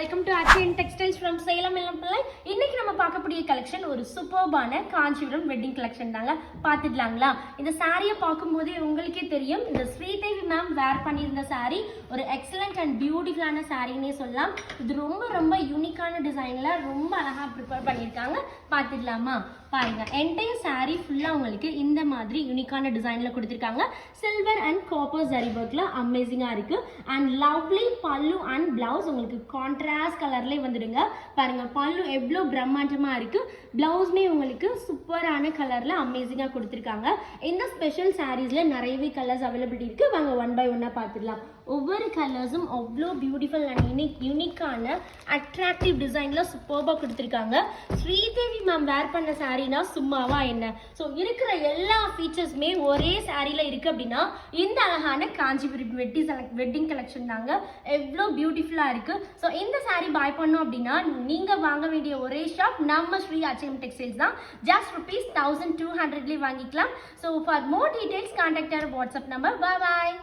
Welcome to Achayan textiles from Salem Ilampillai. இன்னைக்கு நம்ம பார்க்கக்கூடிய கலெக்ஷன் ஒரு சூப்பர்பான காஞ்சிபுரம் வெட்டிங் கலெக்ஷன் தாங்க. பார்த்துடலாங்களா? இந்த சாரியை பார்க்கும்போதே உங்களுக்கே தெரியும், இந்த ஸ்ரீதேவி மேம் வேர் பண்ணியிருந்த சாரி ஒரு எக்ஸலண்ட் அண்ட் பியூட்டிஃபுல்லான சாரின்னே சொல்லலாம். இது ரொம்ப ரொம்ப யூனிக்கான டிசைனில் ரொம்ப அழகாக ப்ரிப்பேர் பண்ணியிருக்காங்க. பார்த்துடலாமா? பாருங்க, என்டையர் சாரி ஃபுல்லாக உங்களுக்கு இந்த மாதிரி யூனிக்கான டிசைனில் கொடுத்துருக்காங்க. சில்வர் அண்ட் காப்பர் ஜரி ஒர்க்கில் அமேசிங்காக இருக்குது. அண்ட் லவ்லி பல்லு அண்ட் பிளவுஸ் உங்களுக்கு கான்ட்ராஸ்ட் கலர்லேயே வந்துடுங்க. பாருங்க, பல்லு எவ்வளோ பிரம்மாண்டமாக இருக்குது. பிளவுஸ்மே உங்களுக்கு சூப்பரான கலரில் அமேசிங்காக கொடுத்துருக்காங்க. இந்த ஸ்பெஷல் சாரீஸில் நிறையவே கலர்ஸ் அவைலபிலிட்டி இருக்குது. வாங்க ஒன் பை ஒன்னாக பார்த்துடலாம். ஒவ்வொரு கலர்ஸும் அவ்வளோ பியூட்டிஃபுல் அண்ட் யூனிக்கான அட்ராக்டிவ் டிசைனில் சூப்பராக கொடுத்துருக்காங்க. ஸ்ரீதேவி மேம் வேர் பண்ண சாரீனா சும்மாவா என்ன? ஸோ இருக்கிற எல்லா ஃபீச்சர்ஸுமே ஒரே சாரியில் இருக்குது அப்படின்னா இந்த அழகான காஞ்சிபுரம் வெட்டிங் கலெக்ஷன் தாங்க. எவ்வளோ பியூட்டிஃபுல்லாக இருக்குது. ஸோ இந்த சாரீ பாய் பண்ணோம் அப்படின்னா நீங்கள் வாங்க வேண்டிய ஒரே ஷாப் நம்ம ஸ்ரீ அச்சயம் டெக்ஸ்டைல்ஸ் தான். ஜஸ்ட் ₹1200 வாங்கிக்கலாம். So for more details contact our WhatsApp number. Bye.